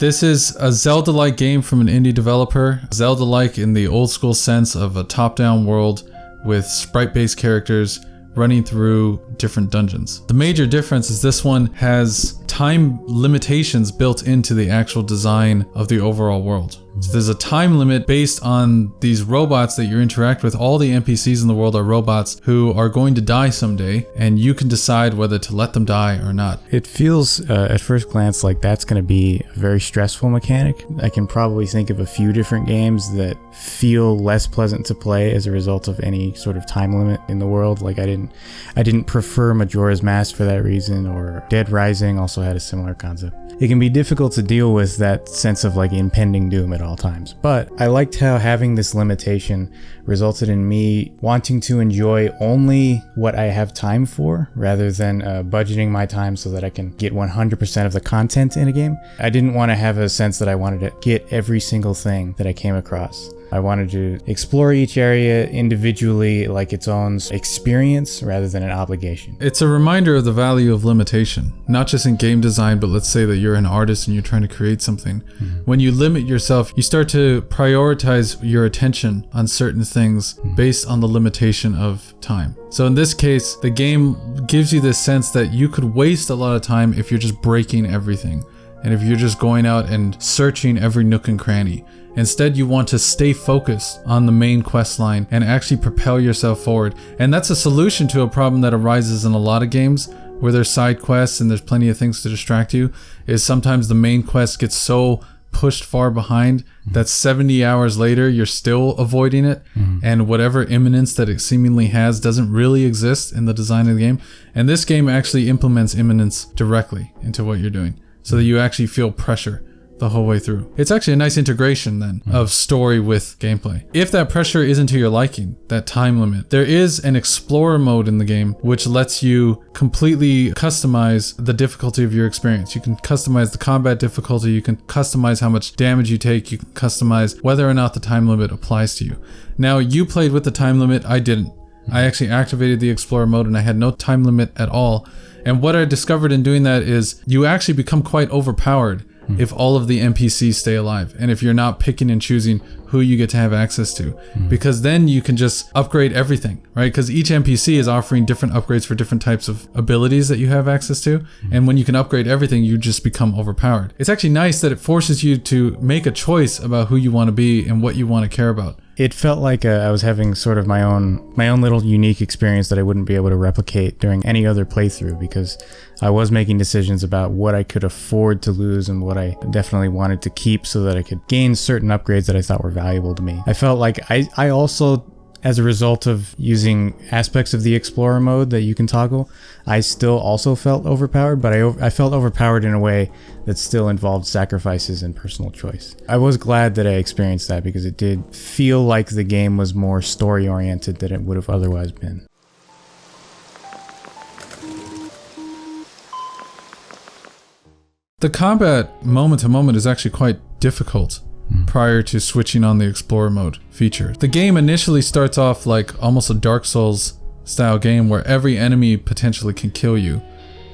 This is a Zelda-like game from an indie developer. Zelda-like in the old school sense of a top-down world with sprite-based characters running through different dungeons. The major difference is this one has time limitations built into the actual design of the overall world. So there's a time limit based on these robots that you interact with. All the NPCs in the world are robots who are going to die someday, and you can decide whether to let them die or not. It feels at first glance like that's going to be a very stressful mechanic. I can probably think of a few different games that feel less pleasant to play as a result of any sort of time limit in the world. Like I didn't prefer Majora's Mask for that reason, or Dead Rising also had a similar concept. It can be difficult to deal with that sense of like impending doom at all times, but I liked how having this limitation resulted in me wanting to enjoy only what I have time for, rather than budgeting my time so that I can get 100% of the content in a game. I didn't want to have a sense that I wanted to get every single thing that I came across. I wanted to explore each area individually like its own experience rather than an obligation. It's a reminder of the value of limitation, not just in game design, but let's say that you're an artist and you're trying to create something. When you limit yourself, you start to prioritize your attention on certain things based on the limitation of time. So in this case, the game gives you this sense that you could waste a lot of time if you're just breaking everything, and if you're just going out and searching every nook and cranny. Instead, you want to stay focused on the main quest line and actually propel yourself forward. And that's a solution to a problem that arises in a lot of games where there's side quests and there's plenty of things to distract you, is sometimes the main quest gets so pushed far behind that 70 hours later you're still avoiding it, and whatever imminence that it seemingly has doesn't really exist in the design of the game. And this game actually implements imminence directly into what you're doing, so that you actually feel pressure the whole way through. It's actually a nice integration then of story with gameplay. If that pressure isn't to your liking, that time limit, there is an explorer mode in the game which lets you completely customize the difficulty of your experience. You can customize the combat difficulty, you can customize how much damage you take, you can customize whether or not the time limit applies to you. Now, you played with the time limit, I didn't. I actually activated the explorer mode and I had no time limit at all. And what I discovered in doing that is you actually become quite overpowered if all of the NPCs stay alive, and if you're not picking and choosing who you get to have access to, because then you can just upgrade everything, right? Because each NPC is offering different upgrades for different types of abilities that you have access to, and when you can upgrade everything, you just become overpowered. It's actually nice that it forces you to make a choice about who you want to be and what you want to care about. It felt like I was having sort of my own little unique experience that I wouldn't be able to replicate during any other playthrough, because I was making decisions about what I could afford to lose and what I definitely wanted to keep so that I could gain certain upgrades that I thought were valuable to me. I felt like I also, as a result of using aspects of the Explorer mode that you can toggle, I still also felt overpowered, but I felt overpowered in a way that still involved sacrifices and personal choice. I was glad that I experienced that, because it did feel like the game was more story-oriented than it would have otherwise been. The combat moment to moment is actually quite difficult prior to switching on the Explorer mode feature. The game initially starts off like almost a Dark Souls style game where every enemy potentially can kill you.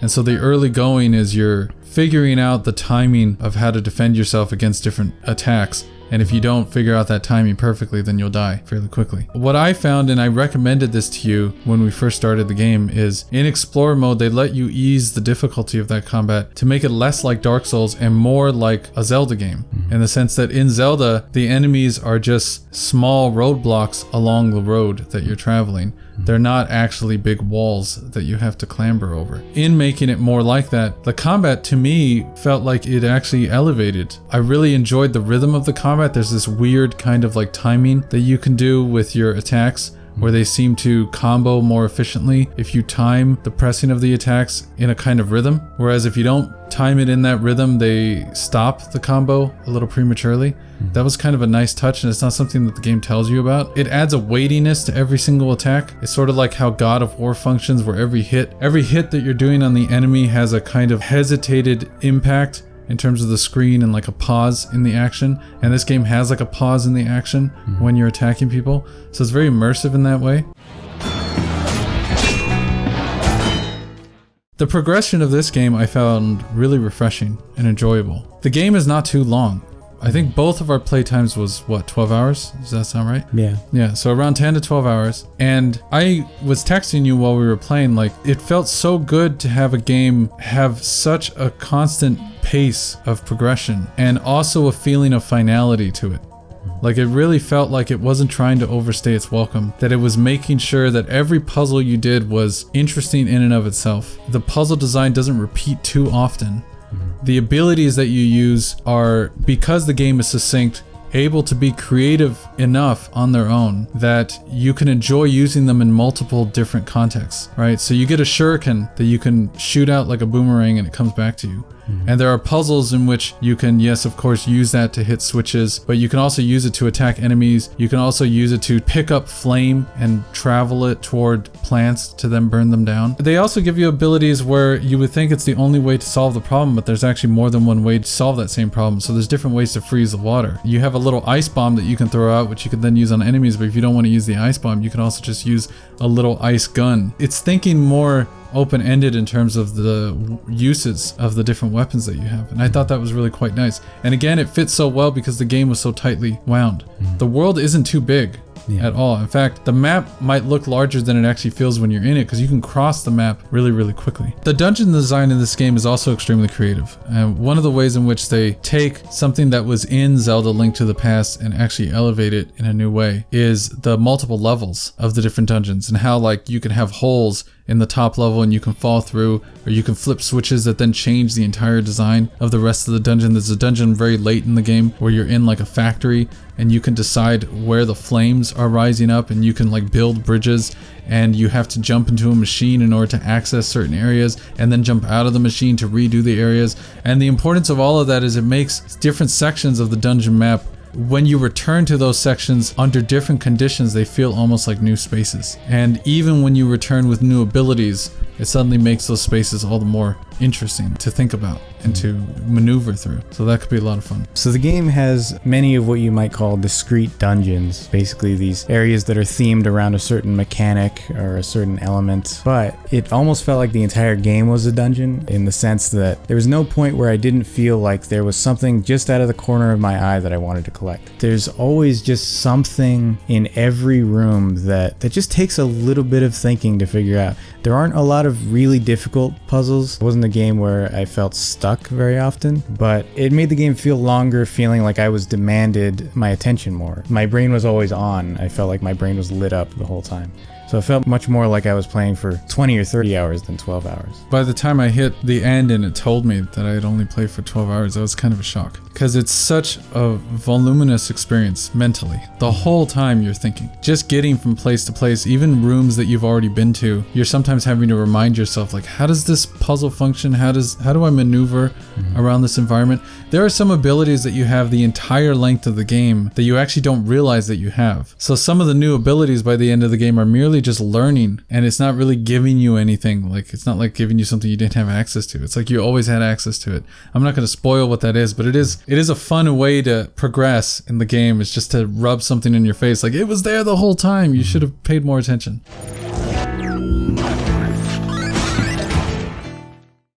And so the early going is you're figuring out the timing of how to defend yourself against different attacks. And if you don't figure out that timing perfectly, then you'll die fairly quickly. What I found, and I recommended this to you when we first started the game, is in Explorer mode, they let you ease the difficulty of that combat to make it less like Dark Souls and more like a Zelda game. In the sense that in Zelda, the enemies are just small roadblocks along the road that you're traveling. They're not actually big walls that you have to clamber over. In making it more like that, the combat to me felt like it actually elevated. I really enjoyed the rhythm of the combat. There's this weird kind of like timing that you can do with your attacks, where they seem to combo more efficiently if you time the pressing of the attacks in a kind of rhythm. Whereas if you don't time it in that rhythm, they stop the combo a little prematurely. That was kind of a nice touch, and it's not something that the game tells you about. It adds a weightiness to every single attack. It's sort of like how God of War functions, where every hit that you're doing on the enemy has a kind of hesitated impact in terms of the screen and like a pause in the action. And this game has like a pause in the action when you're attacking people. So it's very immersive in that way. The progression of this game I found really refreshing and enjoyable. The game is not too long. I think both of our playtimes was, what, 12 hours? Does that sound right? Yeah. Yeah, so around 10 to 12 hours. And I was texting you while we were playing, like, it felt so good to have a game have such a constant pace of progression and also a feeling of finality to it. Like, it really felt like it wasn't trying to overstay its welcome, that it was making sure that every puzzle you did was interesting in and of itself. The puzzle design doesn't repeat too often. The abilities that you use are, because the game is succinct, able to be creative enough on their own that you can enjoy using them in multiple different contexts, right? So you get a shuriken that you can shoot out like a boomerang and it comes back to you. And there are puzzles in which you can, yes, of course, use that to hit switches, but you can also use it to attack enemies. You can also use it to pick up flame and travel it toward plants to then burn them down. They also give you abilities where you would think it's the only way to solve the problem, but there's actually more than one way to solve that same problem. So there's different ways to freeze the water. You have a little ice bomb that you can throw out, which you can then use on enemies, but if you don't want to use the ice bomb, you can also just use a little ice gun. It's thinking more open-ended in terms of the uses of the different weapons that you have, and I thought that was really quite nice. And again, it fits so well because the game was so tightly wound. The world isn't too big at all. In fact, the map might look larger than it actually feels when you're in it because you can cross the map really quickly. The dungeon design in this game is also extremely creative, and one of the ways in which they take something that was in Zelda Link to the Past and actually elevate it in a new way is the multiple levels of the different dungeons, and how, like, you can have holes in the top level and you can fall through, or you can flip switches that then change the entire design of the rest of the dungeon. There's a dungeon very late in the game where you're in like a factory and you can decide where the flames are rising up, and you can like build bridges, and you have to jump into a machine in order to access certain areas and then jump out of the machine to redo the areas. And the importance of all of that is it makes different sections of the dungeon map, when you return to those sections under different conditions, they feel almost like new spaces. And even when you return with new abilities, it suddenly makes those spaces all the more interesting to think about and to maneuver through. So that could be a lot of fun. So the game has many of what you might call discrete dungeons, basically these areas that are themed around a certain mechanic or a certain element, but it almost felt like the entire game was a dungeon, in the sense that there was no point where I didn't feel like there was something just out of the corner of my eye that I wanted to collect. There's always just something in every room that just takes a little bit of thinking to figure out. There aren't a lot of really difficult puzzles. It wasn't a game where I felt stuck very often, but it made the game feel longer, feeling like I was demanded my attention more. My brain was always on. I felt like my brain was lit up the whole time. So it felt much more like I was playing for 20 or 30 hours than 12 hours. By the time I hit the end and it told me that I had only played for 12 hours, that was kind of a shock. Because it's such a voluminous experience mentally. The whole time you're thinking. Just getting from place to place, even rooms that you've already been to, you're sometimes having to remind yourself, like, how does this puzzle function? How do I maneuver around this environment? There are some abilities that you have the entire length of the game that you actually don't realize that you have. So some of the new abilities by the end of the game are merely just learning, and it's not really giving you anything. Like, it's not like giving you something you didn't have access to. It's like you always had access to it. I'm not going to spoil what that is, but it is a fun way to progress in the game. It's just to rub something in your face like, it was there the whole time. You should have paid more attention.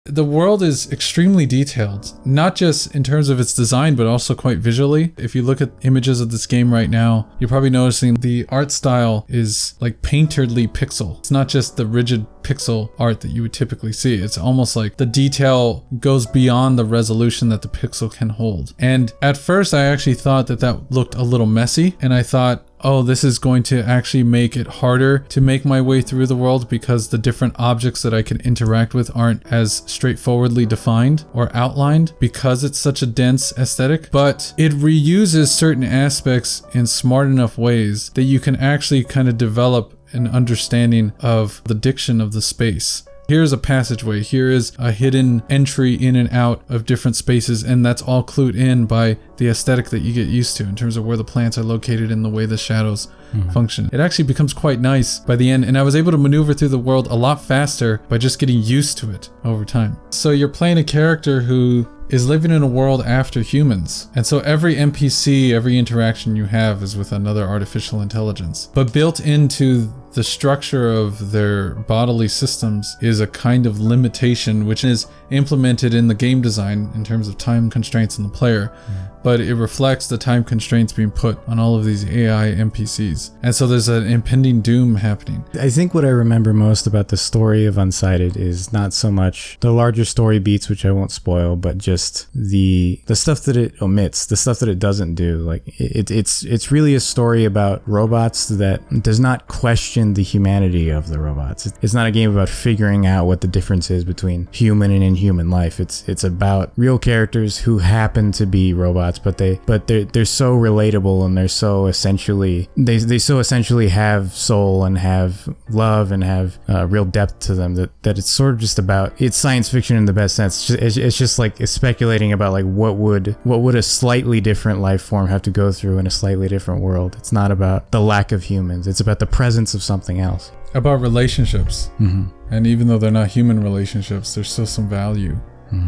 The world is extremely detailed, not just in terms of its design, but also quite visually. If you look at images of this game right now, you're probably noticing the art style is like painterly pixel. It's not just the rigid pixel art that you would typically see. It's almost like the detail goes beyond the resolution that the pixel can hold. And at first I actually thought that looked a little messy, and I thought, oh, this is going to actually make it harder to make my way through the world because the different objects that I can interact with aren't as straightforwardly defined or outlined because it's such a dense aesthetic. But it reuses certain aspects in smart enough ways that you can actually kind of develop an understanding of the diction of the space. Here's a passageway, here is a hidden entry in and out of different spaces, and that's all clued in by the aesthetic that you get used to in terms of where the plants are located and the way the shadows function. It actually becomes quite nice by the end, and I was able to maneuver through the world a lot faster by just getting used to it over time. So you're playing a character who is living in a world after humans, and so every NPC, every interaction you have is with another artificial intelligence. But built into the structure of their bodily systems is a kind of limitation which is implemented in the game design in terms of time constraints on the player, but it reflects the time constraints being put on all of these AI NPCs. And so there's an impending doom happening. I think what I remember most about the story of Unsighted is not so much the larger story beats, which I won't spoil, but just the stuff that it omits, the stuff that it doesn't do. Like it's really a story about robots that does not question the humanity of the robots. It's not a game about figuring out what the difference is between human and inhuman life. It's about real characters who happen to be robots, but they're so relatable, and they're so essentially they so essentially have soul and have love and have real depth to them that it's sort of just about, it's science fiction in the best sense. It's just like it's speculating about like what would a slightly different life form have to go through in a slightly different world. It's not about the lack of humans. It's about the presence of something else. About relationships. And even though they're not human relationships, there's still some value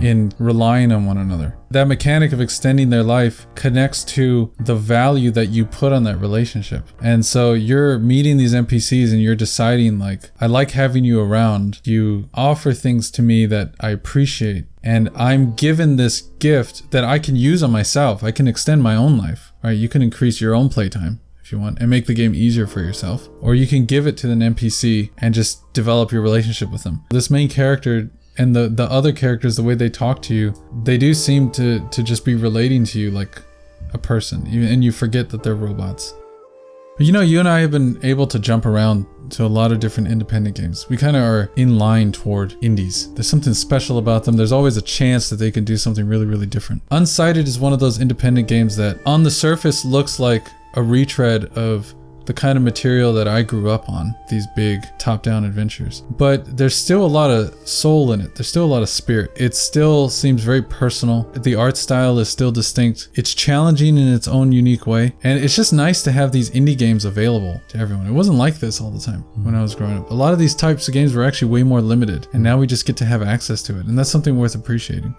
in relying on one another. That mechanic of extending their life connects to the value that you put on that relationship. And so you're meeting these NPCs and you're deciding like, I like having you around. You offer things to me that I appreciate. And I'm given this gift that I can use on myself. I can extend my own life, right? You can increase your own playtime if you want and make the game easier for yourself. Or you can give it to an NPC and just develop your relationship with them. This main character and the other characters, the way they talk to you, they do seem to just be relating to you like a person, and you forget that they're robots. You know, you and I have been able to jump around to a lot of different independent games. We kind of are in line toward indies. There's something special about them. There's always a chance that they can do something really, really different. Unsighted is one of those independent games that on the surface looks like a retread of the kind of material that I grew up on, these big top-down adventures. But there's still a lot of soul in it. There's still a lot of spirit. It still seems very personal. The art style is still distinct. It's challenging in its own unique way. And it's just nice to have these indie games available to everyone. It wasn't like this all the time when I was growing up. A lot of these types of games were actually way more limited. And now we just get to have access to it. And that's something worth appreciating.